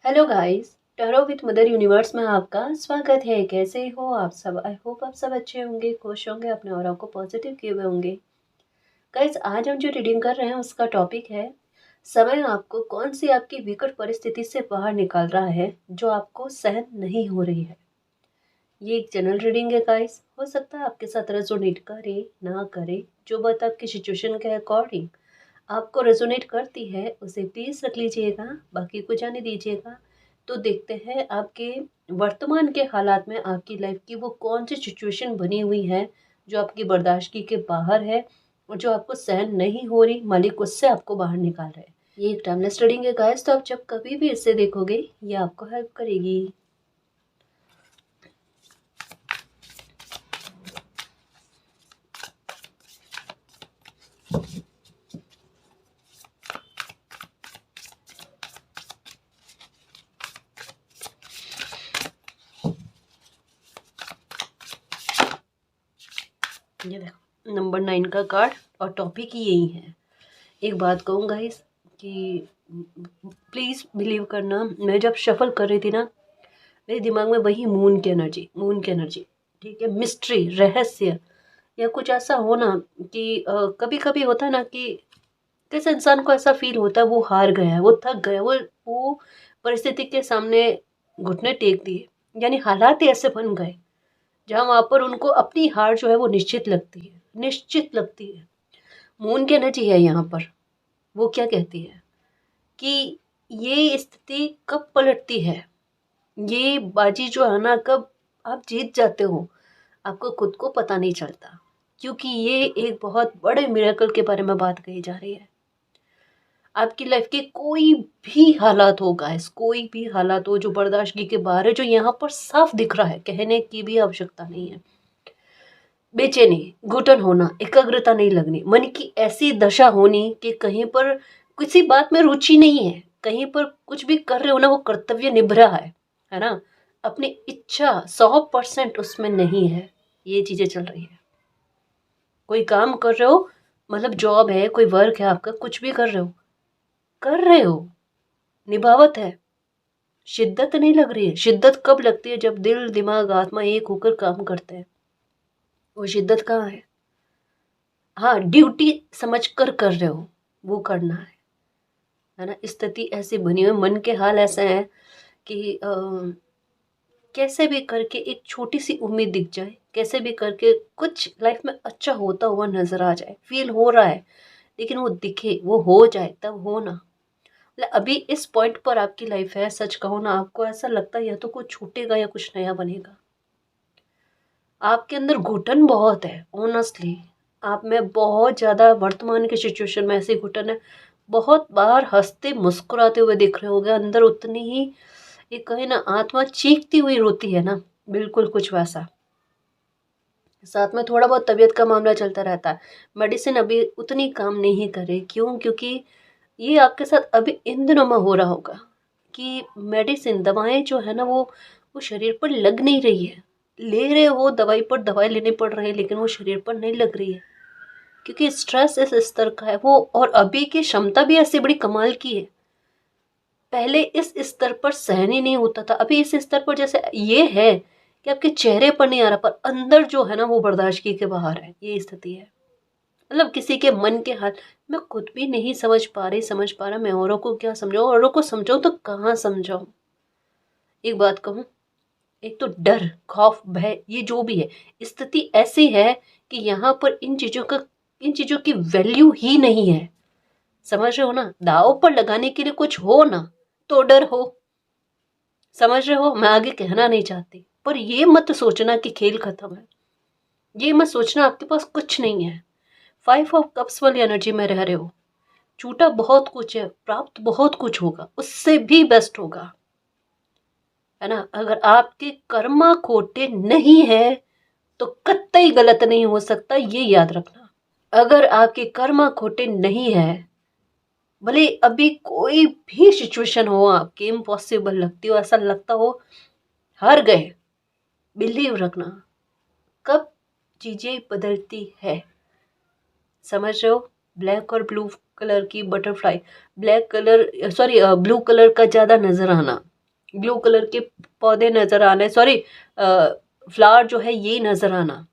Hello guys, tarot with mother universe में आपका स्वागत है। कैसे हो आप सब? आई होप आप सब अच्छे होंगे, खुश होंगे, अपने ऑरा को पॉजिटिव किए हुए होंगे। गाइस, आज हम जो रीडिंग कर रहे हैं उसका टॉपिक है समय आपको कौन सी आपकी विकट परिस्थिति से बाहर निकाल रहा है जो आपको सहन नहीं हो रही है। ये एक जनरल रीडिंग है गाइस। हो सकता है आपके साथ रेजोनेट करे ना करे, जो बात आपकी सिचुएशन के अकॉर्डिंग आपको रेजोनेट करती है उसे प्लीज रख लीजिएगा, बाकी को जाने दीजिएगा। तो देखते हैं आपके वर्तमान के हालात में आपकी लाइफ की वो कौन सी सिचुएशन बनी हुई है जो आपकी बर्दाश्त के बाहर है और जो आपको सहन नहीं हो रही, मालिक उससे आपको बाहर निकाल रहे हैं। ये एक टाइमलेस रीडिंग है गाइस, तो आप जब कभी भी इसे देखोगे ये आपको हेल्प करेगी। ये देखो नंबर 9 का कार्ड और टॉपिक ही यही है। एक बात कहूँगा इस कि प्लीज़ बिलीव करना, मैं जब शफल कर रही थी ना मेरे दिमाग में वही मून की एनर्जी, ठीक है, मिस्ट्री, रहस्य या कुछ ऐसा हो ना कि कभी कभी होता है ना कि किसी इंसान को ऐसा फील होता है वो हार गया है, वो थक गया, वो परिस्थिति के सामने घुटने टेक दिए, यानी हालात ही ऐसे बन गए जहाँ वहाँ पर उनको अपनी हार जो है वो निश्चित लगती है। मून की एनर्जी है यहाँ पर। वो क्या कहती है कि ये स्थिति कब पलटती है, ये बाजी जो है ना कब आप जीत जाते हो, आपको खुद को पता नहीं चलता, क्योंकि ये एक बहुत बड़े मिरेकल के बारे में बात कही जा रही है। आपकी लाइफ के कोई भी हालात हो गाइस, कोई भी हालात हो जो बर्दाश्तगी के बाहर है, जो यहाँ पर साफ दिख रहा है, कहने की भी आवश्यकता नहीं है। बेचैनी, घुटन होना, एकाग्रता नहीं लगनी, मन की ऐसी दशा होनी कि कहीं पर किसी बात में रुचि नहीं है, कहीं पर कुछ भी कर रहे हो ना वो कर्तव्य निभ रहा है ना, अपनी इच्छा 100% उसमें नहीं है। ये चीजें चल रही है। कोई काम कर रहे हो, मतलब जॉब है, कोई वर्क है आपका, कुछ भी कर रहे हो, निभावत है, शिद्दत नहीं लग रही है। शिद्दत कब लगती है? जब दिल दिमाग आत्मा एक होकर काम करते हैं। वो शिद्दत कहाँ है? हाँ, ड्यूटी समझ कर रहे हो, वो करना है ना। स्थिति ऐसी बनी हुई, मन के हाल ऐसे हैं कि कैसे भी करके एक छोटी सी उम्मीद दिख जाए, कैसे भी करके कुछ लाइफ में अच्छा होता हुआ नजर आ जाए, फील हो रहा है, लेकिन वो दिखे, वो हो जाए, तब हो ना। मतलब अभी इस पॉइंट पर आपकी लाइफ है, सच कहो ना, आपको ऐसा लगता है या तो कुछ छूटेगा या कुछ नया बनेगा। आपके अंदर घुटन बहुत है, ऑनेस्टली आप में बहुत ज़्यादा वर्तमान की सिचुएशन में ऐसी घुटन है। बहुत बार हंसते मुस्कुराते हुए दिख रहे होगे, अंदर उतनी ही ये कहे ना आत्मा चीखती हुई रोती है ना, बिल्कुल कुछ वैसा। साथ में थोड़ा बहुत तबीयत का मामला चलता रहता है। मेडिसिन अभी उतनी काम नहीं करे, क्यों? क्योंकि ये आपके साथ अभी इन दिनों में हो रहा होगा कि मेडिसिन, दवाएं जो है ना वो शरीर पर लग नहीं रही है। ले रहे हो दवाई पर, दवाई लेनी पड़ रही है, लेकिन वो शरीर पर नहीं लग रही है, क्योंकि स्ट्रेस इस स्तर का है वो। और अभी की क्षमता भी ऐसी बड़ी कमाल की है। पहले इस स्तर पर सहन ही नहीं होता था, अभी इस स्तर पर जैसे ये है कि आपके चेहरे पर नहीं आ रहा, पर अंदर जो है ना वो बर्दाश्त के बाहर है। ये स्थिति है। मतलब किसी के मन के हाल मैं खुद भी नहीं समझ पा रहा, मैं औरों को क्या समझाऊं, औरों को समझाऊं तो कहाँ समझाऊं। एक बात कहूं, एक तो डर, खौफ, भय, ये जो भी है, स्थिति ऐसी है कि यहाँ पर इन चीजों की वैल्यू ही नहीं है। समझ रहे हो ना? दाव पर लगाने के लिए कुछ हो ना तो डर हो। समझ रहे हो? मैं आगे कहना नहीं चाहती, पर ये मत सोचना कि खेल खत्म है। ये मत सोचना आपके पास कुछ नहीं है। 5 ऑफ कप्स वाली एनर्जी में रह रहे हो। छूटा बहुत कुछ है, प्राप्त बहुत कुछ होगा, उससे भी बेस्ट होगा, है ना। अगर आपके कर्मा खोटे नहीं है तो कतई गलत नहीं हो सकता, ये याद रखना। अगर आपके कर्मा खोटे नहीं है, भले अभी कोई भी सिचुएशन हो आपकी इम्पॉसिबल लगती हो, ऐसा लगता हो हार गए, बिलीव रखना, कब चीजें बदलती है। समझ रहे हो? ब्लैक और ब्लू कलर की butterfly, black colour, sorry, blue colour का ज्यादा नजर आना, ब्लू कलर के पौधे नज़र आने, सॉरी फ्लावर जो है ये नज़र आना,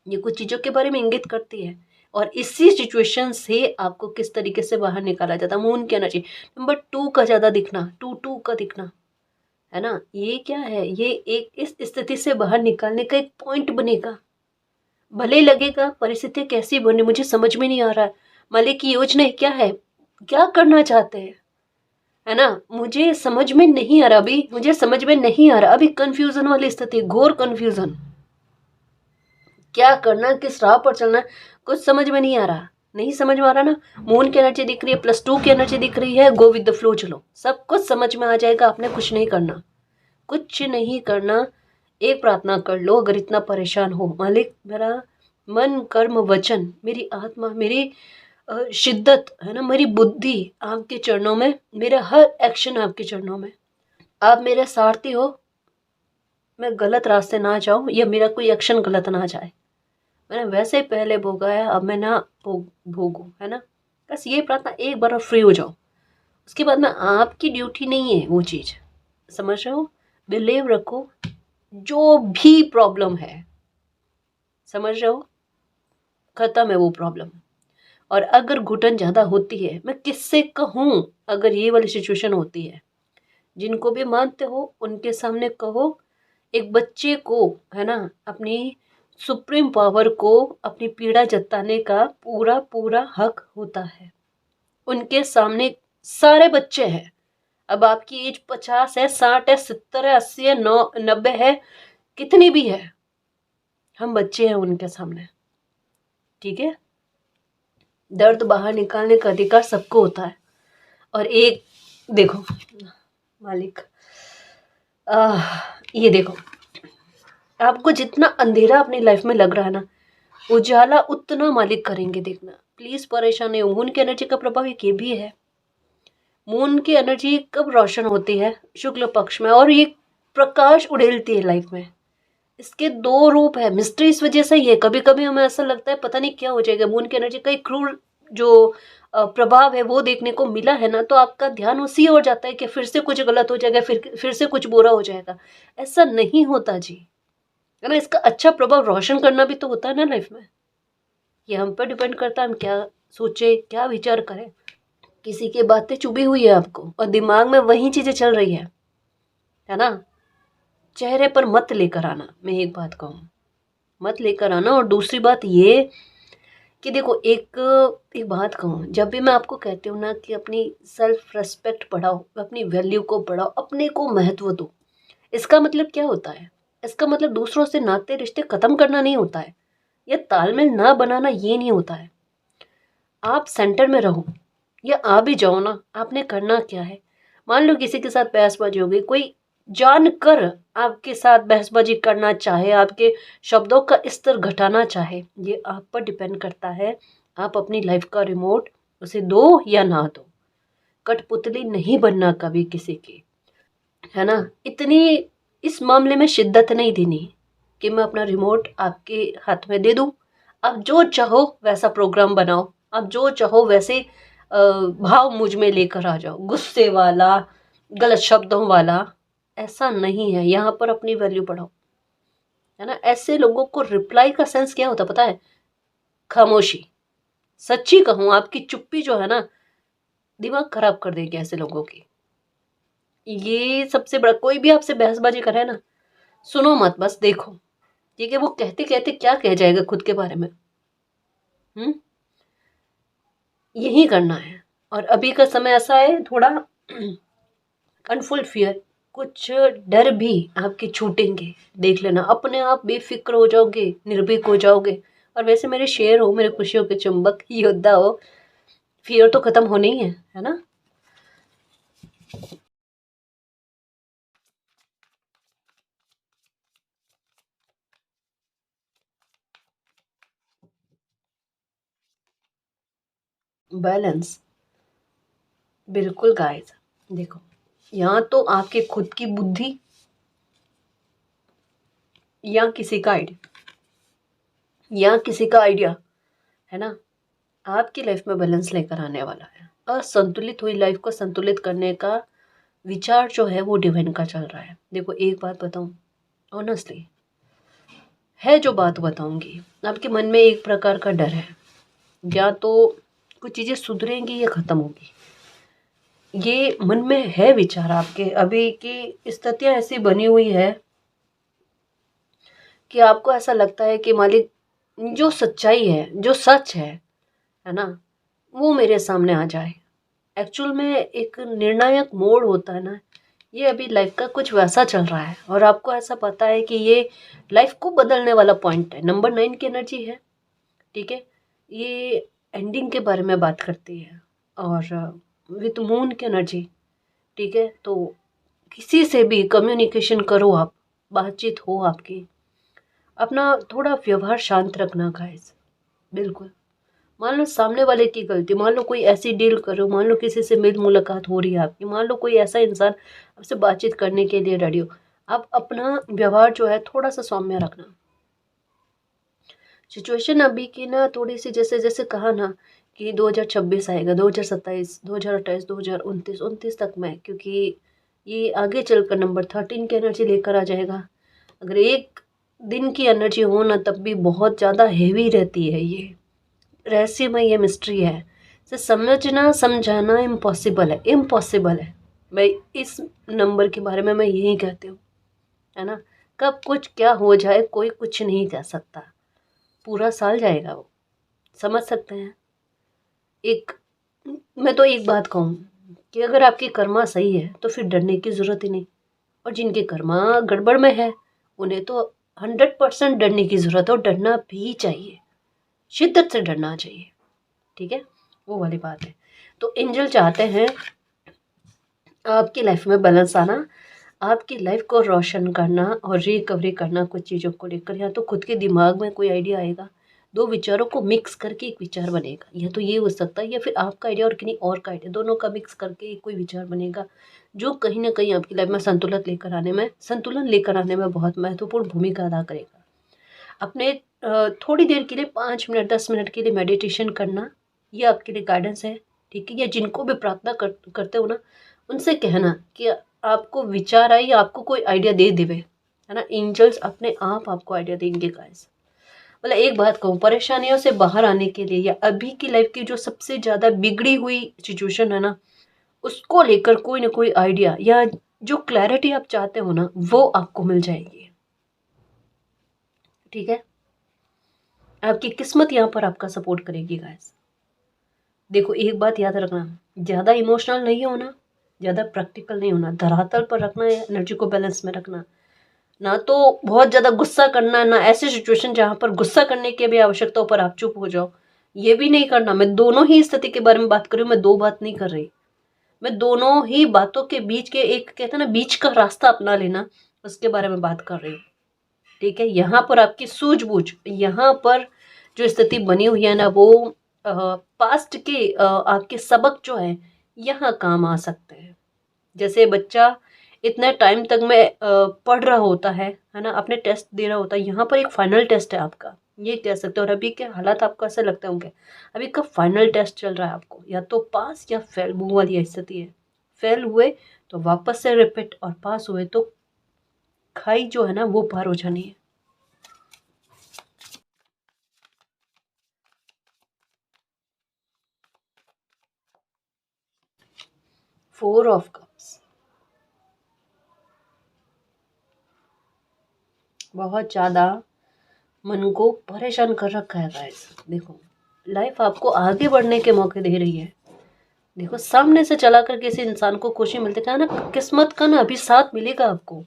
ये कुछ चीज़ों के बारे में इंगित करती है। और इसी सिचुएशन से आपको किस तरीके से बाहर निकाला जाता है, मून की एनर्जी। नंबर 2 का ज़्यादा दिखना, 2 का दिखना, है ना, ये क्या है, ये एक इस स्थिति से बाहर निकालने का एक पॉइंट बनेगा। भले लगेगा परिस्थितियाँ कैसी बने मुझे समझ में नहीं आ रहा है, मालिक की योजना क्या है, क्या करना चाहते हैं, है ना, मुझे समझ में नहीं आ रहा, अभी मुझे समझ में नहीं आ रहा, अभी कंफ्यूजन वाली स्थिति, घोर कंफ्यूजन, क्या करना, किस राह पर चलना, कुछ समझ में नहीं आ रहा, नहीं समझ में आ रहा ना। मून की एनर्जी दिख रही है, +2 की एनर्जी दिख रही है, गो विद द फ्लो, चलो सब कुछ समझ में आ जाएगा। आपने कुछ नहीं करना, कुछ नहीं करना, एक प्रार्थना कर लो। अगर इतना परेशान हो, मालिक मेरा मन कर्म वचन, मेरी आत्मा, मेरी शिद्दत, है ना, मेरी बुद्धि आपके चरणों में, मेरा हर एक्शन आपके चरणों में, आप मेरे सारथी हो, मैं गलत रास्ते ना जाऊं या मेरा कोई एक्शन गलत ना जाए। मैंने वैसे पहले भोगा है, अब मैं ना भोगूं, है ना, बस ये प्रार्थना, एक बार और फ्री हो जाओ। उसके बाद में आपकी ड्यूटी नहीं है वो चीज़, समझ रहे हो, बिलीव रखो, जो भी प्रॉब्लम है, समझ रहे हो, खत्म है वो प्रॉब्लम। और अगर घुटन ज़्यादा होती है, मैं किससे कहूँ, अगर ये वाली सिचुएशन होती है, जिनको भी मानते हो उनके सामने कहो। एक बच्चे को, है ना, अपनी सुप्रीम पावर को अपनी पीड़ा जताने का पूरा पूरा हक होता है। उनके सामने सारे बच्चे हैं, अब आपकी एज 50 है, 60 है, 70 है, 80 है, 90 है, कितनी भी है, हम बच्चे हैं उनके सामने, ठीक है। दर्द बाहर निकालने का अधिकार सबको होता है। और एक देखो मालिक, ये देखो, आपको जितना अंधेरा अपनी लाइफ में लग रहा है ना, उजाला उतना मालिक करेंगे, देखना प्लीज परेशान नहीं हो। मून की एनर्जी का प्रभाव एक ये भी है, मून की एनर्जी कब रोशन होती है, शुक्ल पक्ष में, और ये प्रकाश उड़ेलती है लाइफ में। इसके 2 रूप है, मिस्ट्री इस वजह से ही है, कभी कभी हमें ऐसा लगता है पता नहीं क्या हो जाएगा, मून की एनर्जी का एक क्रूर जो प्रभाव है वो देखने को मिला है ना, तो आपका ध्यान उसी ओर जाता है कि फिर से कुछ गलत हो जाएगा, फिर से कुछ बुरा हो जाएगा। ऐसा नहीं होता जी, है ना, इसका अच्छा प्रभाव रोशन करना भी तो होता है ना लाइफ में। ये हम पर डिपेंड करता है, हम क्या सोचे, क्या विचार करें। किसी की बातें चुभी हुई है आपको और दिमाग में वही चीजें चल रही है ना, चेहरे पर मत लेकर आना, मैं एक बात कहूँ, मत लेकर आना। और दूसरी बात ये कि देखो, एक एक बात कहूँ, जब भी मैं आपको कहती हूँ ना कि अपनी सेल्फ रेस्पेक्ट बढ़ाओ, अपनी वैल्यू को बढ़ाओ, अपने को महत्व दो, इसका मतलब क्या होता है, इसका मतलब दूसरों से नाते रिश्ते खत्म करना नहीं होता है, या तालमेल ना बनाना ये नहीं होता है। आप सेंटर में रहो, या आ भी जाओ ना, आपने करना क्या है। मान लो किसी के साथ बहसबाजी हो गई, कोई जानकर आपके साथ बहसबाजी करना चाहे, आपके शब्दों का स्तर घटाना चाहे, ये आप पर डिपेंड करता है। आप अपनी लाइफ का रिमोट उसे दो या ना दो, कठपुतली नहीं बनना कभी किसी की, है ना। इतनी इस मामले में शिद्दत नहीं देनी कि मैं अपना रिमोट आपके हाथ में दे दूं, आप जो चाहो वैसा प्रोग्राम बनाओ, आप जो चाहो वैसे भाव मुझ में लेकर आ जाओ, गुस्से वाला, गलत शब्दों वाला, ऐसा नहीं है। यहाँ पर अपनी वैल्यू बढ़ाओ, है ना। ऐसे लोगों को रिप्लाई का सेंस क्या होता पता है, खामोशी। सच्ची कहूँ, आपकी चुप्पी जो है ना, दिमाग खराब कर देगी ऐसे लोगों की। ये सबसे बड़ा, कोई भी आपसे बहसबाजी करे ना, सुनो मत, बस देखो, ठीक है, वो कहते कहते क्या कह जाएगा खुद के बारे में। यही करना है। और अभी का समय ऐसा है, थोड़ा अनफुल फियर, कुछ डर भी आपके छूटेंगे, देख लेना, अपने आप बेफिक्र हो जाओगे, निर्भीक हो जाओगे। और वैसे मेरे शेर हो, मेरे खुशियों के चुंबक, योद्धा हो, फियर तो खत्म होने ही है ना। बैलेंस, बिल्कुल गाइस, देखो, यहाँ तो आपके खुद की बुद्धि या किसी का आइडिया, या किसी का आइडिया, है ना, आपकी लाइफ में बैलेंस लेकर आने वाला है। असंतुलित हुई लाइफ को संतुलित करने का विचार जो है वो डिवाइन का चल रहा है। देखो एक बात बताऊं, ऑनेस्टली है जो बात बताऊंगी, आपके मन में एक प्रकार का डर है, या तो कुछ चीज़ें सुधरेंगी या ख़त्म होगी। ये मन में है विचार आपके अभी की स्थितियाँ ऐसी बनी हुई है कि आपको ऐसा लगता है कि मालिक जो सच्चाई है, जो सच है ना, वो मेरे सामने आ जाए। एक्चुअल में एक निर्णायक मोड़ होता है ना, ये अभी लाइफ का कुछ वैसा चल रहा है और आपको ऐसा पता है कि ये लाइफ को बदलने वाला पॉइंट है। नंबर 9 की एनर्जी है, ठीक है। ये एंडिंग के बारे में बात करती है और विथ मून की एनर्जी, ठीक है। तो किसी से भी कम्युनिकेशन करो आप, बातचीत हो आपकी, अपना थोड़ा व्यवहार शांत रखना गाइस, बिल्कुल। मान लो सामने वाले की गलती, मान लो कोई ऐसी डील करो, मान लो किसी से मिल मुलाकात हो रही है आपकी, मान लो कोई ऐसा इंसान आपसे बातचीत करने के लिए रेडी हो, आप अपना व्यवहार जो है थोड़ा सा सौम्य रखना। सिचुएशन अभी की ना थोड़ी सी, जैसे जैसे कहा ना कि 2026 आएगा, 2027, 2028, 2029, 29 तक में, क्योंकि ये आगे चलकर नंबर 13 की एनर्जी लेकर आ जाएगा। अगर एक दिन की एनर्जी हो ना तब भी बहुत ज़्यादा हेवी रहती है, ये रहस्यमय, ये मिस्ट्री है। से समझना समझाना इम्पॉसिबल है, इम्पॉसिबल है। मैं इस नंबर के बारे में मैं यही कहती हूँ, है ना। कब कुछ क्या हो जाए कोई कुछ नहीं कह सकता, पूरा साल जाएगा वो, समझ सकते हैं। एक मैं तो एक बात कहूँ कि अगर आपकी कर्मा सही है तो फिर डरने की ज़रूरत ही नहीं, और जिनके कर्मा गड़बड़ में है उन्हें तो 100% डरने की ज़रूरत है, और डरना भी चाहिए, शिद्दत से डरना चाहिए, ठीक है। वो वाली बात है। तो एंजल चाहते हैं आपकी लाइफ में बैलेंस आना, आपकी लाइफ को रोशन करना और रिकवरी करना कुछ चीज़ों को लेकर। या तो खुद के दिमाग में कोई आइडिया आएगा, दो विचारों को मिक्स करके एक विचार बनेगा, या तो ये हो सकता है, या फिर आपका आइडिया और किन्हीं और का आइडिया, दोनों का मिक्स करके एक कोई विचार बनेगा जो कहीं ना कहीं आपकी लाइफ में संतुलन लेकर आने में बहुत महत्वपूर्ण भूमिका अदा करेगा। अपने थोड़ी देर के लिए 5 मिनट 10 मिनट के लिए मेडिटेशन करना, ये आपके लिए गाइडेंस है, ठीक है। या जिनको भी प्रार्थना करते हो ना, उनसे कहना कि आपको विचार आए या आपको कोई आइडिया दे देवे, है ना, एंजल्स अपने आप आपको आइडिया देंगे गाइस। मतलब एक बात कहूँ, परेशानियों से बाहर आने के लिए, या अभी की लाइफ की जो सबसे ज़्यादा बिगड़ी हुई सिचुएशन है ना, उसको लेकर कोई ना कोई आइडिया या जो क्लैरिटी आप चाहते हो ना, वो आपको मिल जाएगी, ठीक है। आपकी किस्मत यहाँ पर आपका सपोर्ट करेगी गाइस। देखो एक बात याद रखना, ज़्यादा इमोशनल नहीं होना, ज़्यादा प्रैक्टिकल नहीं होना, धरातल पर रखना है, एनर्जी को बैलेंस में रखना। ना तो बहुत ज़्यादा गुस्सा करना है, ना ऐसी सिचुएशन जहाँ पर गुस्सा करने की भी आवश्यकता हो पर आप चुप हो जाओ, ये भी नहीं करना। मैं दोनों ही स्थिति के बारे में बात कर रही हूँ, मैं दो बात नहीं कर रही। मैं दोनों ही बातों के बीच के, एक कहते हैं ना बीच का रास्ता अपना लेना, उसके बारे में बात कर रही हूँ, ठीक है। यहाँ पर आपकी सूझबूझ, यहाँ पर जो स्थिति बनी हुई है ना, वो पास्ट के आपके सबक जो है यहाँ काम आ सकते हैं। जैसे बच्चा इतने टाइम तक में पढ़ रहा होता है ना, अपने टेस्ट दे रहा होता है, यहाँ पर एक फाइनल टेस्ट है आपका, ये कह सकते हो। और अभी के हालात आपको ऐसे लगते होंगे अभी का फाइनल टेस्ट चल रहा है, आपको या तो पास या फेल, वो वाली स्थिति है। फेल हुए तो वापस से रिपीट, और पास हुए तो खाई जो है ना वो पार हो जानी है। फोर ऑफ कप्स बहुत ज़्यादा मन को परेशान कर रखा है गाइस। देखो लाइफ आपको आगे बढ़ने के मौके दे रही है। देखो सामने से चलाकर किसी इंसान को खुशी मिलती है ना, किस्मत का ना अभी साथ मिलेगा आपको,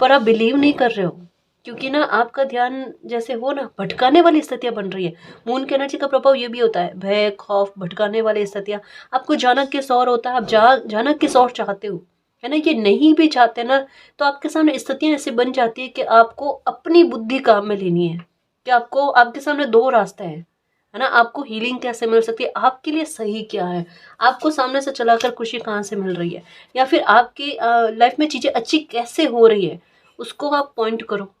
पर आप बिलीव नहीं कर रहे हो, क्योंकि ना आपका ध्यान जैसे हो ना भटकाने वाली स्थितियां बन रही है। मून की एनर्जी का प्रभाव ये भी होता है, भय खौफ भटकाने वाली स्थितियां। आपको जाना किस और होता है, आप जाना किस और चाहते हो, है ना। ये नहीं भी चाहते ना तो आपके सामने स्थितियां ऐसी बन जाती है कि आपको अपनी बुद्धि काम में लेनी है, कि आपको आपके सामने दो रास्ते हैं, है ना। आपको हीलिंग कैसे मिल सकती है, आपके लिए सही क्या है, आपको सामने से चलाकर खुशी कहाँ से मिल रही है, या फिर आपकी लाइफ में चीज़ें अच्छी कैसे हो रही है, उसको आप पॉइंट करो,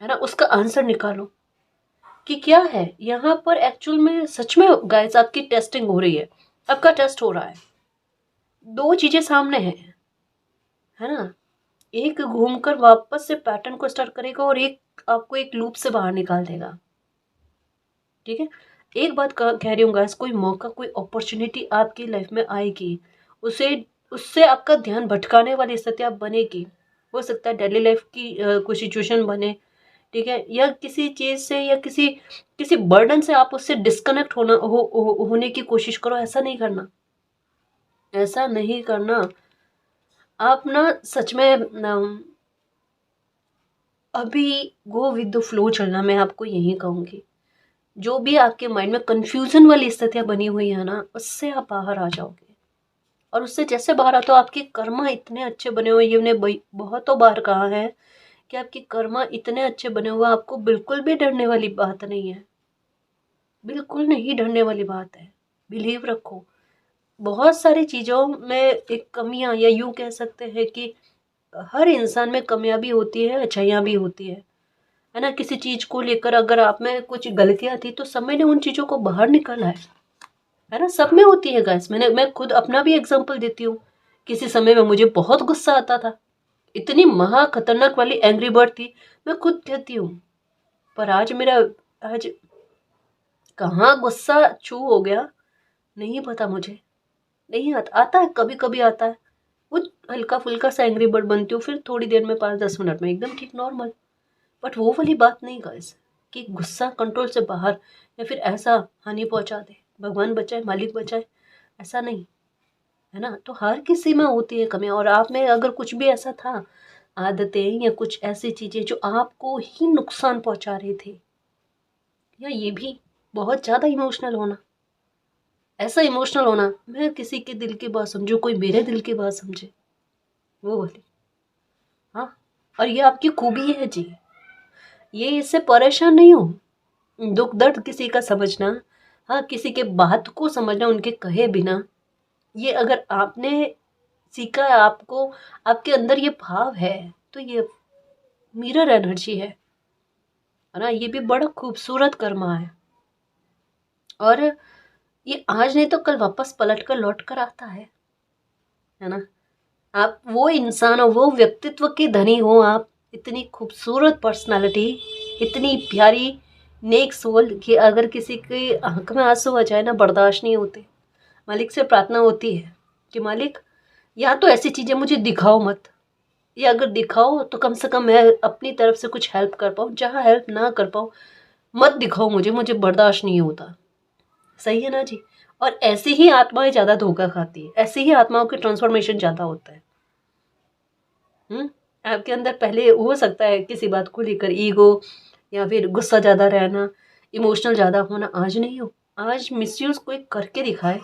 है ना। उसका आंसर निकालो कि क्या है यहाँ पर एक्चुअल में। सच में गाइस आपकी टेस्टिंग हो रही है, आपका टेस्ट हो रहा है। दो चीज़ें सामने हैं, है ना। एक घूमकर वापस से पैटर्न को स्टार्ट करेगा और एक आपको एक लूप से बाहर निकाल देगा। ठीक है, एक बात कह रही हूँ गाइस, कोई मौका, कोई अपॉर्चुनिटी आपकी लाइफ में आएगी, उसे उससे आपका ध्यान भटकाने वाली स्थिति आप बनेगी। हो सकता है डेली लाइफ की कोई सिचुएशन बने, ठीक है, या किसी चीज़ से या किसी किसी बर्डन से आप उससे डिस्कनेक्ट होने की कोशिश करो। ऐसा नहीं करना, ऐसा नहीं करना। आप ना सच में अभी गो विद द फ्लो चलना, मैं आपको यही कहूँगी। जो भी आपके माइंड में कंफ्यूजन वाली स्थितियाँ बनी हुई है ना, उससे आप बाहर आ जाओगे। और उससे जैसे बाहर आते हो, आपके कर्मा इतने अच्छे बने हुए, ये मैंने बहुतों बार कहा है कि आपकी कर्मा इतने अच्छे बने हुए, आपको बिल्कुल भी डरने वाली बात नहीं है, बिल्कुल नहीं डरने वाली बात है। बिलीव रखो। बहुत सारी चीज़ों में एक कमियां, या यूं कह सकते हैं कि हर इंसान में कमियां भी होती है, अच्छाइयाँ भी होती है ना। किसी चीज़ को लेकर अगर आप में कुछ गलतियां थी तो समय ने उन चीज़ों को बाहर निकाला है ना। सब में होती है गाइस। मैं खुद अपना भी एग्जांपल देती हूँ। किसी समय में मुझे बहुत गुस्सा आता था, इतनी महा खतरनाक वाली एंग्री बर्ड थी, मैं खुद कहती हूँ। पर आज कहाँ गुस्सा छू हो गया, नहीं पता मुझे। नहीं आता है, कभी कभी आता है। वो हल्का फुल्का सा एंग्री बर्ड बनती हूँ, फिर थोड़ी देर में 5-10 मिनट में एकदम ठीक, नॉर्मल। बट वो वाली बात नहीं गाइस, कि गुस्सा कंट्रोल से बाहर या फिर ऐसा हानि पहुंचा दे, भगवान बचाए, मालिक बचाए, ऐसा नहीं, है ना। तो हर किसी में होती है कमियां, और आप में अगर कुछ भी ऐसा था, आदतें या कुछ ऐसी चीजें जो आपको ही नुकसान पहुंचा रही थी, या ये भी बहुत ज्यादा इमोशनल होना, ऐसा इमोशनल होना, मैं किसी के दिल की बात समझू, कोई मेरे दिल की बात समझे, वो वाली। हाँ, और ये आपकी खूबी है जी, ये इससे परेशान नहीं हो। दुख दर्द किसी का समझना, हाँ, किसी के बात को समझना उनके कहे बिना, ये अगर आपने सीखा है, आपको आपके अंदर ये भाव है, तो ये मिरर एनर्जी है ना। ये भी बड़ा खूबसूरत कर्मा और ये आज नहीं तो कल वापस पलट कर लौट कर आता है ना। आप वो इंसान हो, वो व्यक्तित्व के धनी हो, आप इतनी खूबसूरत पर्सनालिटी, इतनी प्यारी नेक सोल, कि अगर किसी के आंख में आंसू आ जाए ना, बर्दाश्त नहीं होते। मालिक से प्रार्थना होती है कि मालिक, या तो ऐसी चीज़ें मुझे दिखाओ मत, या अगर दिखाओ तो कम से कम मैं अपनी तरफ से कुछ हेल्प कर पाऊँ, जहाँ हेल्प ना कर पाऊँ मत दिखाओ मुझे, मुझे बर्दाश्त नहीं होता। सही है ना जी। और ऐसी ही आत्माएं ज़्यादा धोखा खाती है, ऐसी ही आत्माओं के ट्रांसफॉर्मेशन ज़्यादा होता है। आपके अंदर पहले हो सकता है किसी बात को लेकर ईगो, या फिर गुस्सा ज़्यादा रहना, इमोशनल ज़्यादा होना, आज नहीं हो। आज मिसयूज़ कोई करके दिखाए,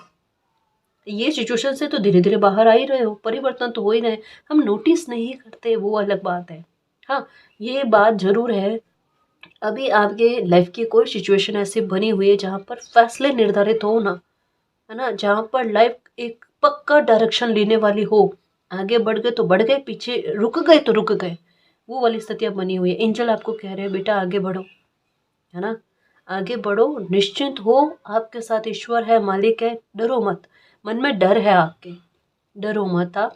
ये सिचुएशन से तो धीरे धीरे बाहर आ ही रहे हो, परिवर्तन तो हो ही रहे, हम नोटिस नहीं करते, वो अलग बात है। हाँ, ये बात ज़रूर है, अभी आपके लाइफ की कोई सिचुएशन ऐसी बनी हुई है जहाँ पर फैसले निर्धारित हो ना, है ना, जहाँ पर लाइफ एक पक्का डायरेक्शन लेने वाली हो। आगे बढ़ गए तो बढ़ गए, पीछे रुक गए तो रुक गए, वो वाली स्थितियाँ बनी हुई है। एंजल आपको कह रहे हैं बेटा आगे बढ़ो, है ना, आगे बढ़ो, निश्चिंत हो, आपके साथ ईश्वर है, मालिक है, डरो मत। मन में डर है आपके, डरो मत आप।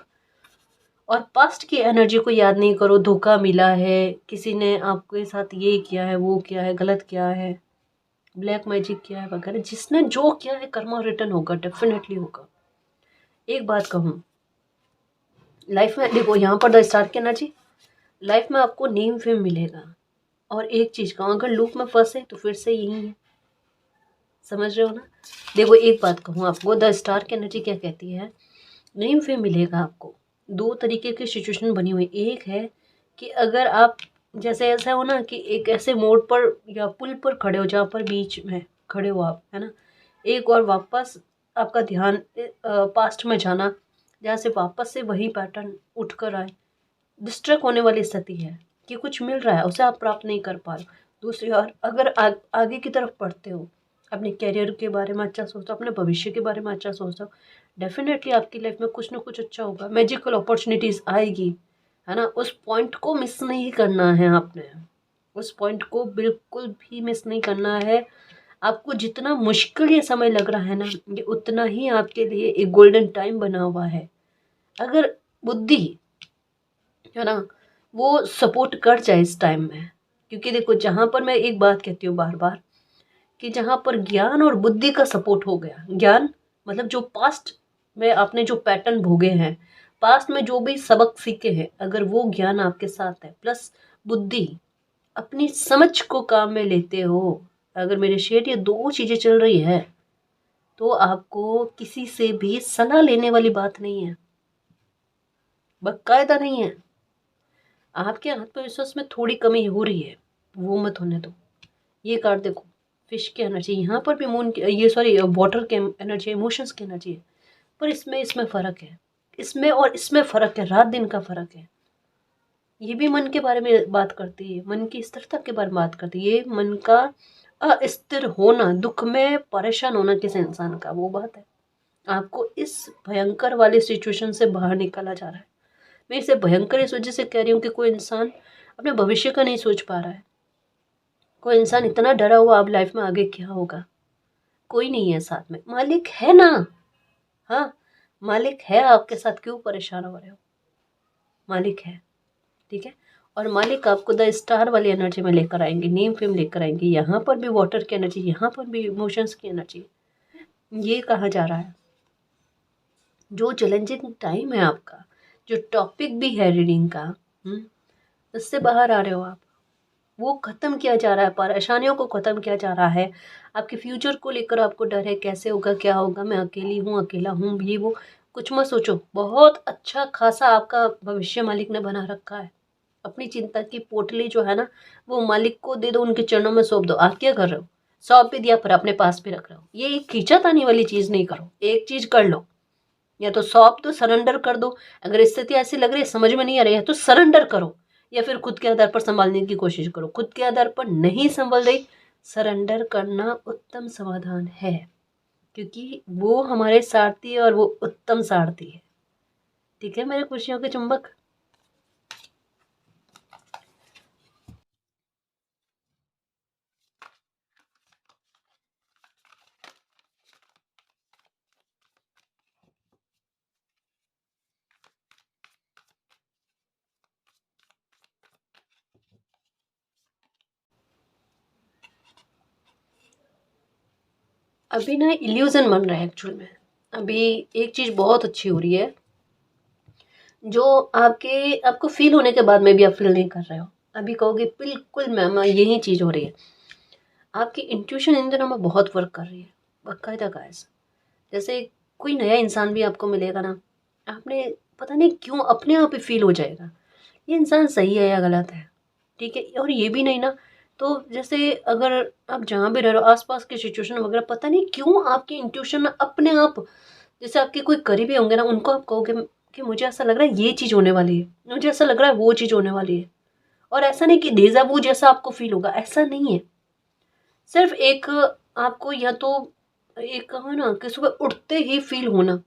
और पास्ट की एनर्जी को याद नहीं करो, धोखा मिला है, किसी ने आपके साथ ये किया है, वो किया है, गलत किया है, ब्लैक मैजिक किया है वगैरह, जिसने जो किया है कर्मा रिटर्न होगा, डेफिनेटली होगा। एक बात कहूँ, लाइफ में देखो, यहाँ पर द स्टार की एनर्जी, लाइफ में आपको नेम फेम मिलेगा। और एक चीज़ कहूँ, अगर लूप में फंसे तो फिर से यही है, समझ रहे हो ना। देखो एक बात कहूँ आपको, द स्टार की एनर्जी क्या कहती है, नेम फेम मिलेगा आपको। दो तरीके की सिचुएशन बनी हुई, एक है कि अगर आप जैसे ऐसा हो ना, कि एक ऐसे मोड़ पर या पुल पर खड़े हो जहाँ पर बीच में खड़े हो आप, है ना, एक और वापस आपका ध्यान पास्ट में जाना, जहाँ से वापस से वही पैटर्न उठ कर आए, डिस्ट्रैक्ट होने वाली स्थिति है कि कुछ मिल रहा है उसे आप प्राप्त नहीं कर पा रहे। दूसरी ओर अगर आगे की तरफ बढ़ते हो, अपने करियर के बारे में अच्छा सोचो, अपने भविष्य के बारे में अच्छा सोचो, डेफिनेटली आपकी लाइफ में कुछ ना कुछ अच्छा होगा, मैजिकल अपॉर्चुनिटीज़ आएगी, है ना। उस पॉइंट को मिस नहीं करना है आपने, उस पॉइंट को बिल्कुल भी मिस नहीं करना है। आपको जितना मुश्किल ये समय लग रहा है ना, ये उतना ही आपके लिए एक गोल्डन टाइम बना हुआ है। अगर बुद्धि है ना, वो सपोर्ट कर जाए इस टाइम में। क्योंकि देखो, जहाँ पर मैं एक बात कहती हूँ बार बार, कि जहाँ पर ज्ञान और बुद्धि का सपोर्ट हो गया, ज्ञान मतलब जो पास्ट में आपने जो पैटर्न भोगे हैं, पास्ट में जो भी सबक सीखे हैं, अगर वो ज्ञान आपके साथ है प्लस बुद्धि, अपनी समझ को काम में लेते हो, अगर मेरे शेर ये दो चीजें चल रही है, तो आपको किसी से भी सलाह लेने वाली बात नहीं है, बाकायदा नहीं है। आपके आत्मविश्वास में थोड़ी कमी हो रही है, वो मत होने दो। ये कार्ड देखो, फिश की एनर्जी, यहाँ पर भी मून की, ये सॉरी वाटर की एनर्जी, इमोशंस की एनर्जी है, पर इसमें फ़र्क है, इसमें और इसमें फ़र्क है, रात दिन का फ़र्क है। ये भी मन के बारे में बात करती है, मन की स्थिरता के बारे में बात करती है, ये मन का अस्थिर होना, दुख में परेशान होना किसी इंसान का, वो बात है। आपको इस भयंकर वाली सिचुएशन से बाहर निकाला जा रहा है। मैं इसे भयंकर इस वजह से कह रही हूँ कि कोई इंसान अपने भविष्य का नहीं सोच पा रहा है, कोई इंसान इतना डरा हुआ अब लाइफ में आगे क्या होगा, कोई नहीं है साथ में, मालिक है ना, हाँ मालिक है आपके साथ, क्यों परेशान हो रहे हो, मालिक है, ठीक है। और मालिक आपको द स्टार वाली एनर्जी में लेकर आएंगे, नेम फेम लेकर आएंगे, यहाँ पर भी वाटर की एनर्जी, यहाँ पर भी इमोशंस की एनर्जी। ये कहा जा रहा है जो चैलेंजिंग टाइम है आपका, जो टॉपिक भी है रीडिंग का, उससे बाहर आ रहे हो आप, वो ख़त्म किया जा रहा है, परेशानियों को ख़त्म किया जा रहा है। आपके फ्यूचर को लेकर आपको डर है, कैसे होगा, क्या होगा, मैं अकेली हूँ, अकेला हूँ, ये वो, कुछ मत सोचो, बहुत अच्छा खासा आपका भविष्य मालिक ने बना रखा है। अपनी चिंता की पोटली जो है ना, वो मालिक को दे दो, उनके चरणों में सौंप दो। आप क्या कर रहे हो, सौंप भी दिया पर अपने पास भी रख रहे हो। ये एक खींचातानी वाली चीज़ नहीं करो, एक चीज़ कर लो, या तो सौंप दो, सरेंडर कर दो। अगर स्थिति ऐसी लग रही है, समझ में नहीं आ रही है, तो सरेंडर करो, या फिर खुद के आधार पर संभालने की कोशिश करो। खुद के आधार पर नहीं संभल रही, सरेंडर करना उत्तम समाधान है, क्योंकि वो हमारे सारथी है और वो उत्तम सारथी है, ठीक है मेरे खुशियों के चुंबक। अभी ना इल्यूजन बन रहा है एक्चुअल में। अभी एक चीज़ बहुत अच्छी हो रही है, जो आपको फील होने के बाद में भी आप फील नहीं कर रहे हो। अभी कहोगे बिल्कुल मैम यही चीज़ हो रही है। आपकी इंट्यूशन इन दिनों में बहुत वर्क कर रही है, बाकायदा गाइस। जैसे कोई नया इंसान भी आपको मिलेगा ना, आपने पता नहीं क्यों अपने आप ही फील हो जाएगा ये इंसान सही है या गलत है, ठीक है। और ये भी नहीं ना, तो जैसे अगर आप जहाँ भी रह रहे हो, आसपास की सिचुएशन वगैरह, पता नहीं क्यों आपकी इंट्यूशन अपने आप, जैसे आपके कोई करीबी होंगे ना, उनको आप कहोगे कि मुझे ऐसा लग रहा है ये चीज़ होने वाली है, मुझे ऐसा लग रहा है वो चीज़ होने वाली है। और ऐसा नहीं कि डेजा वू जैसा आपको फील होगा, ऐसा नहीं है। सिर्फ एक आपको या तो एक कहो ना कि सुबह उठते ही फील होना,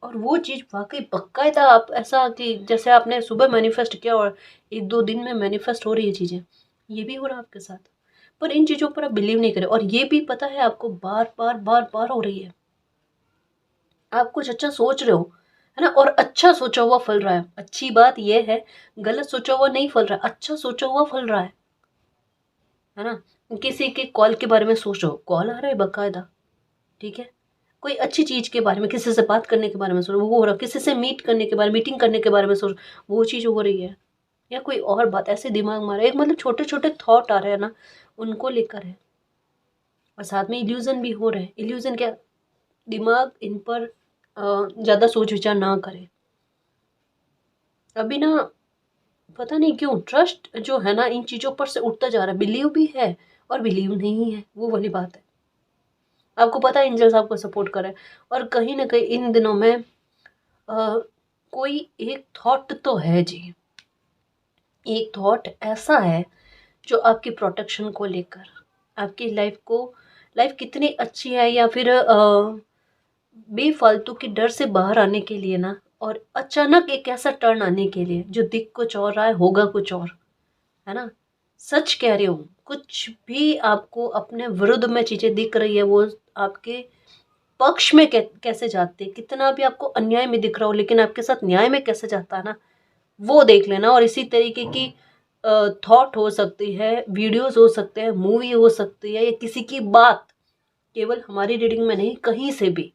और वो चीज़ वाक़ई बाकायदा आप ऐसा कि जैसे आपने सुबह मैनिफेस्ट किया और 1-2 दिन में मैनिफेस्ट हो रही है चीज़ें, ये भी हो रहा है आपके साथ। पर इन चीज़ों पर आप बिलीव नहीं करें, और ये भी पता है आपको बार-बार, बार-बार हो रही है। आप कुछ अच्छा सोच रहे हो, है ना, और अच्छा सोचा हुआ फल रहा है। अच्छी बात ये है, गलत सोचा हुआ नहीं फल रहा है, अच्छा सोचा हुआ फल रहा है ना? किसी के कॉल के बारे में सोच रहे हो, कॉल आ रहा है बाकायदा, ठीक है। कोई अच्छी चीज़ के बारे में, किसी से बात करने के बारे में सोच रहे हो, वो हो रहा है। किसी से मीट करने के बारे में, मीटिंग करने के बारे में सोच, वो चीज़ हो रही है। या कोई और बात ऐसे दिमाग में आ रहा है, एक मतलब छोटे-छोटे थॉट आ रहे हैं ना, उनको लेकर है। और साथ में इल्यूज़न भी हो रहे हैं। इल्यूज़न क्या, दिमाग इन पर ज़्यादा सोच विचार ना करे। अभी ना पता नहीं क्यों ट्रस्ट जो है ना इन चीज़ों पर से उठता जा रहा है। बिलीव भी है और बिलीव नहीं है, वो वाली बात है। आपको पता है एंजल्स आपको सपोर्ट कर रहे हैं, और कहीं न कहीं इन दिनों में कोई एक थॉट तो है जी, एक थॉट ऐसा है जो आपकी प्रोटेक्शन को लेकर, आपकी लाइफ कितनी अच्छी है, या फिर बेफालतू के डर से बाहर आने के लिए ना, और अचानक एक ऐसा टर्न आने के लिए जो दिख कुछ और रहा है, होगा कुछ और, है ना। सच कह रही हूँ, कुछ भी आपको अपने विरुद्ध में चीज़ें दिख रही है, वो आपके पक्ष में कैसे जाते हैं, कितना भी आपको अन्याय में दिख रहा हो, लेकिन आपके साथ न्याय में कैसे जाता है ना, वो देख लेना। और इसी तरीके की थॉट हो सकती है, वीडियोस हो सकते हैं, मूवी हो सकती है, या किसी की बात, केवल हमारी रीडिंग में नहीं, कहीं से भी,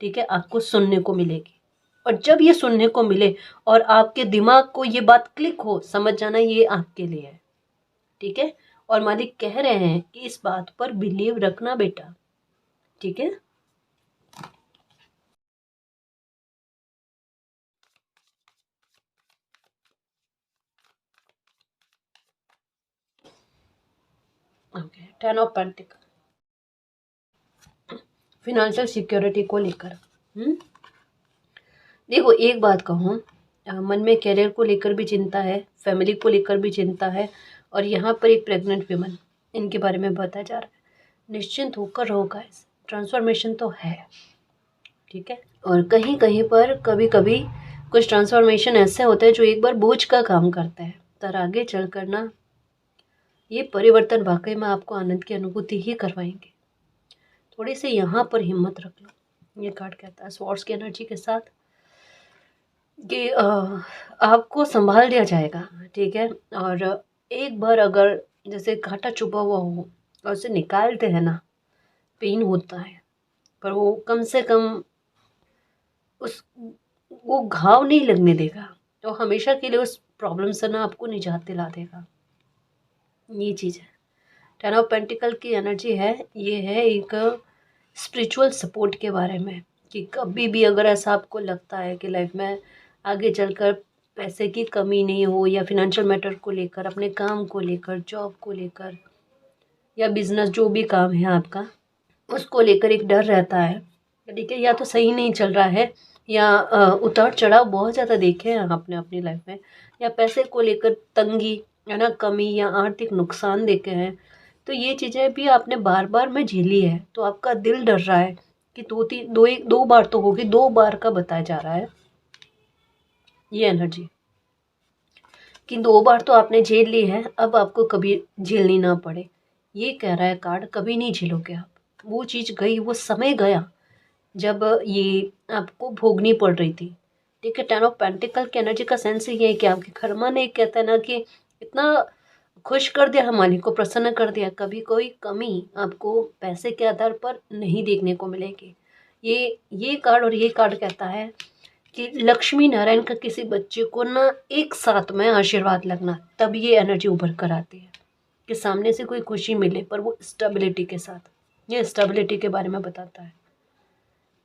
ठीक है, आपको सुनने को मिलेगी। और जब ये सुनने को मिले और आपके दिमाग को ये बात क्लिक हो, समझ जाना ये आपके लिए है, ठीक है। और मालिक कह रहे हैं कि इस बात पर बिलीव रखना बेटा, ठीक है। Okay, 10 of pentacle, financial security को लेकर। देखो एक बात कहूँ, मन में करियर को लेकर भी चिंता है, फैमिली को लेकर भी चिंता है, और यहाँ पर एक प्रेग्नेंट वीमन, इनके बारे में बताया जा रहा है। निश्चिंत होकर रहो गाइस, ट्रांसफॉर्मेशन तो है, ठीक है। और कहीं कहीं पर कभी कभी कुछ ट्रांसफॉर्मेशन ऐसे होते हैं जो एक बार बोझ का काम करते हैं, पर आगे चल कर ना ये परिवर्तन वाकई में आपको आनंद की अनुभूति ही करवाएंगे। थोड़ी सी यहाँ पर हिम्मत रख लो। ये कार्ड कहता है स्वॉर्ड्स की एनर्जी के साथ कि आपको संभाल दिया जाएगा, ठीक है। और एक बार अगर जैसे कांटा चुभा हुआ हो और उसे निकालते हैं ना, पेन होता है, पर वो कम से कम उस वो घाव नहीं लगने देगा, तो हमेशा के लिए उस प्रॉब्लम से ना आपको निजात दिला देगा। ये चीज़ है। 10 ऑफ पेंटिकल की एनर्जी है, ये है एक स्पिरिचुअल सपोर्ट के बारे में, कि कभी भी अगर ऐसा आपको लगता है कि लाइफ में आगे चलकर पैसे की कमी नहीं हो, या फिनेंशियल मैटर को लेकर, अपने काम को लेकर, जॉब को लेकर, या बिजनेस जो भी काम है आपका, उसको लेकर एक डर रहता है, ठीक है, या तो सही नहीं चल रहा है, या उतार चढ़ाव बहुत ज़्यादा देखे हैं आपने अपनी लाइफ में, या पैसे को लेकर तंगी, है ना, कमी या आर्थिक नुकसान देखे हैं, तो ये चीज़ें भी आपने बार बार में झेली है, तो आपका दिल डर रहा है कि दो बार तो होगी, 2 बार का बताया जा रहा है ये एनर्जी, कि 2 बार तो आपने झेल ली है, अब आपको कभी झेलनी ना पड़े। ये कह रहा है कार्ड, कभी नहीं झेलोगे आप, वो चीज़ गई, वो समय गया जब ये आपको भोगनी पड़ रही थी, ठीक है। 10 ऑफ पेंटिकल की एनर्जी का सेंस ये है कि आपके कर्मा ने, कहता है ना कि इतना खुश कर दिया, हमारे को प्रसन्न कर दिया, कभी कोई कमी आपको पैसे के आधार पर नहीं देखने को मिलेगी। ये कार्ड और ये कार्ड कहता है कि लक्ष्मी नारायण का किसी बच्चे को ना एक साथ में आशीर्वाद लगना, तब ये एनर्जी उभर कर आती है कि सामने से कोई खुशी मिले, पर वो स्टेबिलिटी के साथ, ये स्टेबिलिटी के बारे में बताता है,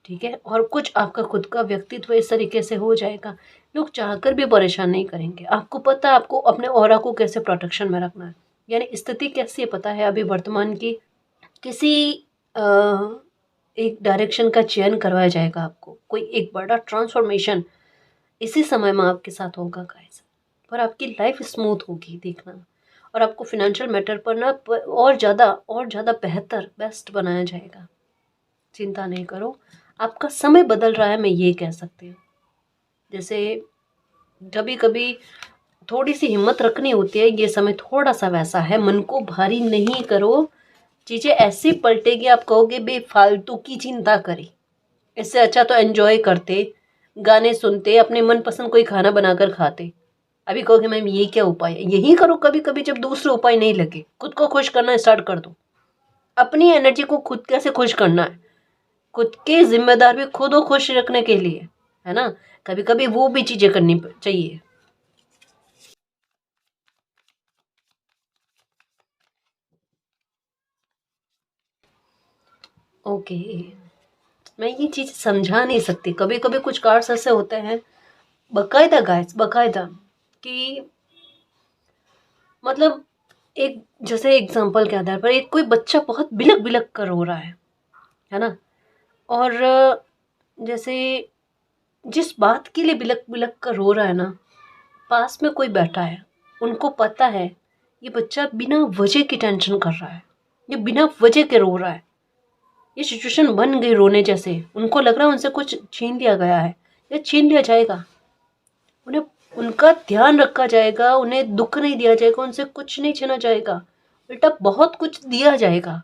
ठीक है। और कुछ आपका खुद का व्यक्तित्व इस तरीके से हो जाएगा, लोग चाहकर भी परेशान नहीं करेंगे। आपको पता है आपको अपने ऑरा को कैसे प्रोटेक्शन में रखना है, यानी स्थिति कैसी है पता है अभी वर्तमान की, किसी एक डायरेक्शन का चयन करवाया जाएगा आपको, कोई एक बड़ा ट्रांसफॉर्मेशन इसी समय में आपके साथ होगा गाइस, पर आपकी लाइफ स्मूथ होगी, देखना। और आपको फिनेंशियल मैटर पर ना और ज़्यादा बेहतर बेस्ट बनाया जाएगा, चिंता नहीं करो। आपका समय बदल रहा है, मैं ये कह सकती हूँ। जैसे कभी कभी थोड़ी सी हिम्मत रखनी होती है, ये समय थोड़ा सा वैसा है, मन को भारी नहीं करो, चीज़ें ऐसी पलटेगी, आप कहोगे बेफालतू की चिंता करी, इससे अच्छा तो एंजॉय करते, गाने सुनते, अपने मनपसंद कोई खाना बनाकर खाते। अभी कहोगे मैम ये क्या उपाय है, यही करो कभी कभी, जब दूसरे उपाय नहीं लगे, खुद को खुश करना स्टार्ट कर दो। अपनी एनर्जी को खुद कैसे खुश करना है, खुद के जिम्मेदार भी खुद को खुश रखने के लिए, है ना, कभी कभी वो भी चीजें करनी चाहिए। ओके, मैं ये चीज समझा नहीं सकती, कभी कभी कुछ कार्ड्स ऐसे होते हैं, बकायदा गाइस, बकायदा, कि मतलब एक, जैसे एग्जांपल के आधार पर, एक कोई बच्चा बहुत बिलक बिलक कर रो रहा है ना, और जैसे जिस बात के लिए बिलक बिलक कर रो रहा है ना, पास में कोई बैठा है, उनको पता है ये बच्चा बिना वजह की टेंशन कर रहा है, ये बिना वजह के रो रहा है, ये सिचुएशन बन गई रोने जैसे, उनको लग रहा है उनसे कुछ छीन लिया गया है या छीन लिया जाएगा, उन्हें उनका ध्यान रखा जाएगा, उन्हें दुख नहीं दिया जाएगा, उनसे कुछ नहीं छीना जाएगा, उल्टा बहुत कुछ दिया जाएगा।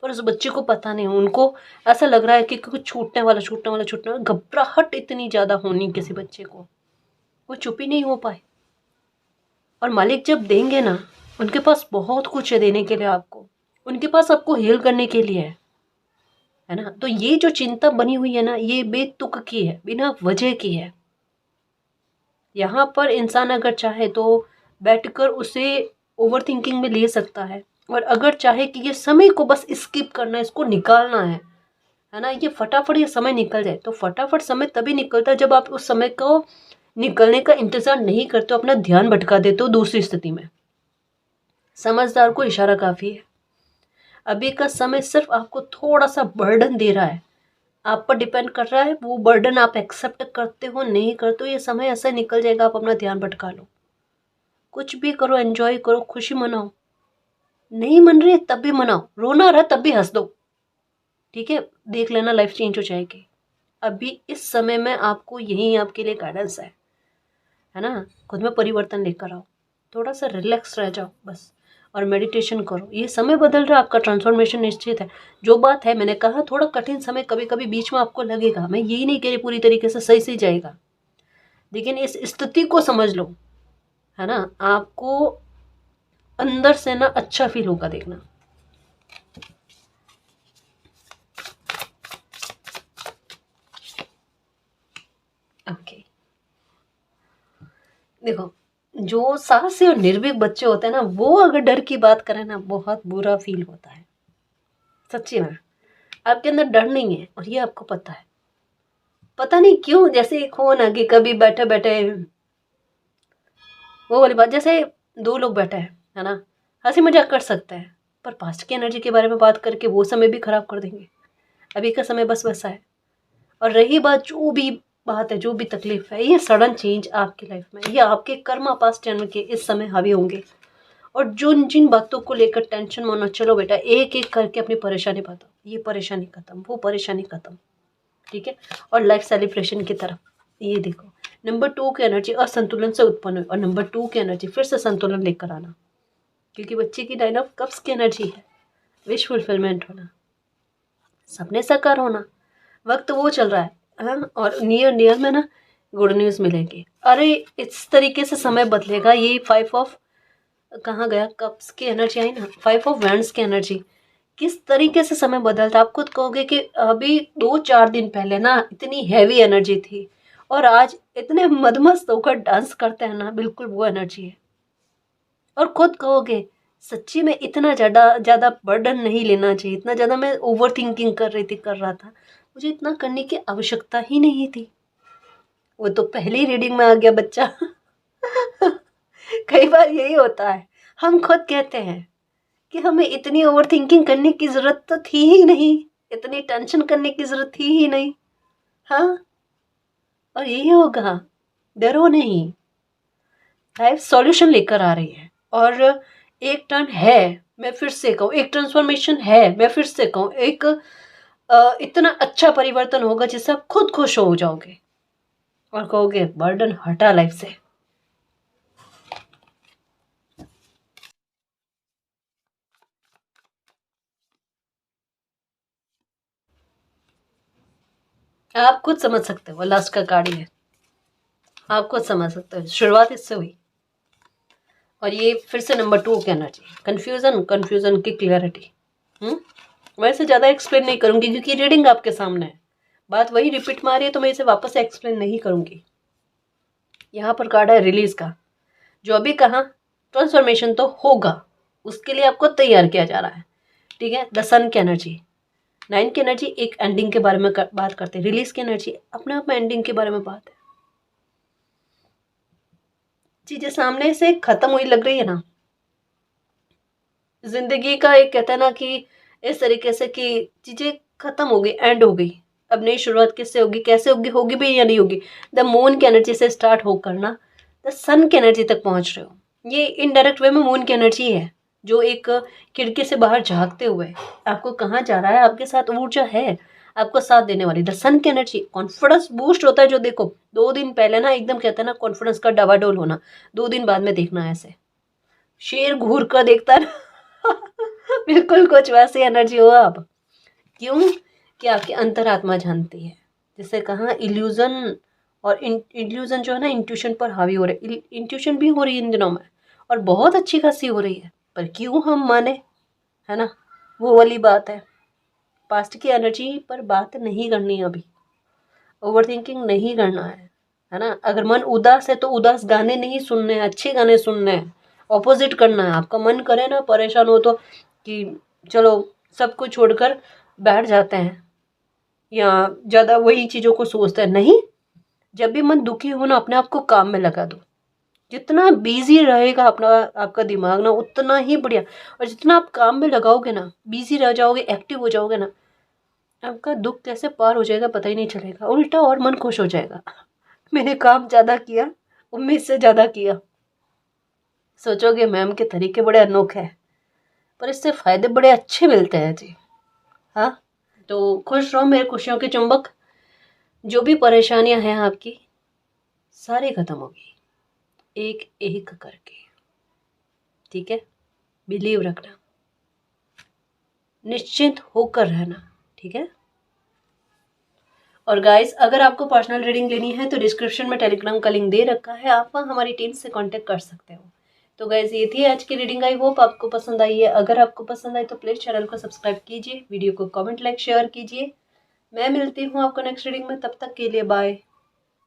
पर उस बच्चे को पता नहीं, उनको ऐसा लग रहा है कि कुछ छूटने वाला, छूटने वाला, छूटने वाला, घबराहट इतनी ज़्यादा होनी किसी बच्चे को, वो चुप ही नहीं हो पाए, और मालिक जब देंगे ना, उनके पास बहुत कुछ है देने के लिए आपको, उनके पास आपको हील करने के लिए है ना। तो ये जो चिंता बनी हुई है ना, ये बेतुक की है, बिना वजह की है। यहाँ पर इंसान अगर चाहे तो बैठकर उसे ओवर थिंकिंग में ले सकता है, और अगर चाहे कि ये समय को बस स्किप करना है, इसको निकालना है ना, ये फटाफट ये समय निकल जाए, तो फटाफट समय तभी निकलता है जब आप उस समय को निकलने का इंतजार नहीं करते हो, अपना ध्यान भटका देते हो दूसरी स्थिति में। समझदार को इशारा काफी है। अभी का समय सिर्फ आपको थोड़ा सा बर्डन दे रहा है, आप पर डिपेंड कर रहा है वो बर्डन आप एक्सेप्ट करते हो नहीं करते हो। ये समय ऐसा निकल जाएगा, आप अपना ध्यान भटका लो, कुछ भी करो, एंजॉय करो, खुशी मनाओ, नहीं मन रही है तब भी मनाओ, रोना रहा तब भी हंस दो, ठीक है, देख लेना लाइफ चेंज हो जाएगी। अभी इस समय में आपको यही आपके लिए गाइडेंस है ना। खुद में परिवर्तन लेकर आओ, थोड़ा सा रिलैक्स रह जाओ बस, और मेडिटेशन करो। ये समय बदल रहा है, आपका ट्रांसफॉर्मेशन निश्चित है। जो बात है, मैंने कहा थोड़ा कठिन समय कभी कभी बीच में आपको लगेगा, मैं यही नहीं कह रही पूरी तरीके से सही से जाएगा, लेकिन इस स्थिति को समझ लो, है ना, आपको अंदर से ना अच्छा फील होगा, देखना। ओके, देखो, जो साहसी और निर्भीक बच्चे होते हैं ना, वो अगर डर की बात करें ना, बहुत बुरा फील होता है, सच्ची में। आपके अंदर डर नहीं है और ये आपको पता है, पता नहीं क्यों, जैसे एक हो ना कि कभी बैठे बैठे वो वाली बात, जैसे दो लोग बैठे हैं, है ना, हंसी मजाक कर सकते हैं, पर पास्ट की एनर्जी के बारे में बात करके वो समय भी खराब कर देंगे। अभी का समय बस वैसा है। और रही बात, जो भी बात है, जो भी तकलीफ है, ये सडन चेंज आपकी लाइफ में, ये आपके कर्मा पास्ट जन्म के इस समय हावी होंगे। और जिन जिन बातों को लेकर टेंशन में होना, चलो बेटा एक एक करके अपनी परेशानी बताओ, ये परेशानी खत्म, वो परेशानी खत्म, ठीक है। और लाइफ सेलिब्रेशन की तरफ ये देखो, नंबर 2 की एनर्जी असंतुलन से उत्पन्न हुई, और नंबर 2 की एनर्जी फिर से संतुलन लेकर आना, क्योंकि बच्चे की 9 ऑफ कप्स की एनर्जी है विश फुलफिलमेंट होना, सपने साकार होना। वक्त वो चल रहा है, हाँ, और नियर नियर में ना गुड न्यूज़ मिलेगी। अरे इस तरीके से समय बदलेगा। ये 5 ऑफ कहाँ गया, कप्स की एनर्जी आई ना, 5 ऑफ वैंड्स की एनर्जी, किस तरीके से समय बदलता। आप खुद कहोगे कि अभी 2-4 दिन पहले ना इतनी हैवी एनर्जी थी, और आज इतने मदमस्त होकर डांस करते हैं ना, बिल्कुल वो एनर्जी है। और खुद कहोगे सच्ची में इतना ज़्यादा ज़्यादा बर्डन नहीं लेना चाहिए, इतना ज़्यादा मैं ओवर थिंकिंग कर रहा था, मुझे इतना करने की आवश्यकता ही नहीं थी। वो तो पहली रीडिंग में आ गया बच्चा। कई बार यही होता है, हम खुद कहते हैं कि हमें इतनी ओवर थिंकिंग करने की ज़रूरत तो थी ही नहीं, इतनी टेंशन करने की ज़रूरत थी ही नहीं। हाँ, और यही होगा, डरो नहीं, लाइफ सॉल्यूशन लेकर आ रही है। और एक टर्न है, मैं फिर से कहूँ, एक ट्रांसफॉर्मेशन है, मैं फिर से कहूँ, एक इतना अच्छा परिवर्तन होगा जिससे आप खुद खुश हो जाओगे और कहोगे बर्डन हटा लाइफ से। आप खुद समझ सकते हो, लास्ट का कार्ड है, आप खुद समझ सकते हो, शुरुआत इससे हुई। और ये फिर से नंबर 2 की एनर्जी, कन्फ्यूजन, कन्फ्यूजन की क्लियरिटी। वैसे ज़्यादा एक्सप्लेन नहीं करूँगी क्योंकि रीडिंग आपके सामने है, बात वही रिपीट मारी है, तो मैं इसे वापस से एक्सप्लेन नहीं करूँगी। यहाँ पर कार्ड है रिलीज का, जो अभी कहा ट्रांसफॉर्मेशन तो होगा, उसके लिए आपको तैयार किया जा रहा है, ठीक है। द सन की एनर्जी, 9 की एनर्जी एक एंडिंग के बारे में बात करते हैं, रिलीज की एनर्जी अपने आप में एंडिंग के बारे में बात है। चीजें सामने से खत्म हुई लग रही है ना, जिंदगी का एक कहता है ना कि इस तरीके से कि चीजें खत्म हो गई, एंड हो गई, अब नई शुरुआत किससे होगी, कैसे होगी, होगी भी या नहीं होगी। द मून की एनर्जी से स्टार्ट होकर ना द सन की एनर्जी तक पहुंच रहे हो। ये इनडायरेक्ट वे में मून की एनर्जी है, जो एक खिड़की से बाहर झांकते हुए आपको कहाँ जा रहा है, आपके साथ ऊर्जा है, आपको साथ देने वाली। द सन की एनर्जी कॉन्फिडेंस बूस्ट होता है, जो देखो 2 दिन पहले ना एकदम कहते हैं ना कॉन्फिडेंस का डवाडोल होना, 2 दिन बाद में देखना ऐसे शेर घूर कर देखता है ना। बिल्कुल कुछ वैसी एनर्जी हो आप। क्यों? कि आपकी अंतरात्मा जानती है, जिसे कहा इल्यूजन, और इल्यूजन जो है ना इंट्यूशन पर हावी हो रहा है, इंट्यूशन भी हो रही है इन दिनों में, और बहुत अच्छी खासी हो रही है, पर क्यों हम माने, है ना। वो वाली बात है, पास्ट की एनर्जी पर बात नहीं करनी, अभी ओवर थिंकिंग नहीं करना है ना। अगर मन उदास है तो उदास गाने नहीं सुनने हैं, अच्छे गाने सुनने हैं, ऑपोजिट करना है। आपका मन करे ना परेशान हो तो कि चलो सब कुछ छोड़कर बैठ जाते हैं या ज़्यादा वही चीज़ों को सोचते हैं, नहीं। जब भी मन दुखी हो ना, अपने आप को काम में लगा दो। जितना बिजी रहेगा अपना आपका दिमाग ना, उतना ही बढ़िया। और जितना आप काम में लगाओगे ना, बिजी रह जाओगे, एक्टिव हो जाओगे ना, आपका दुख कैसे पार हो जाएगा पता ही नहीं चलेगा। उल्टा और मन खुश हो जाएगा, मैंने काम ज़्यादा किया, उम्मीद से ज़्यादा किया। सोचोगे मैम के तरीके बड़े अनोखे हैं, पर इससे फ़ायदे बड़े अच्छे मिलते हैं जी। हाँ, तो खुश रहो मेरे खुशियों के चुंबक। जो भी परेशानियां हैं आपकी, सारी खत्म होगी एक एक करके, ठीक है। बिलीव रखना, निश्चिंत होकर रहना, ठीक है। और गाइस, अगर आपको पर्सनल रीडिंग लेनी है तो डिस्क्रिप्शन में टेलीग्राम का लिंक दे रखा है, आप वहाँ हमारी टीम से कांटेक्ट कर सकते हो। तो गाइस, ये थी आज की रीडिंग। आई होप आपको पसंद आई है। अगर आपको पसंद आई तो प्लीज़ चैनल को सब्सक्राइब कीजिए, वीडियो को कमेंट लाइक शेयर कीजिए। मैं मिलती हूँ आपको नेक्स्ट रीडिंग में, तब तक के लिए बाय।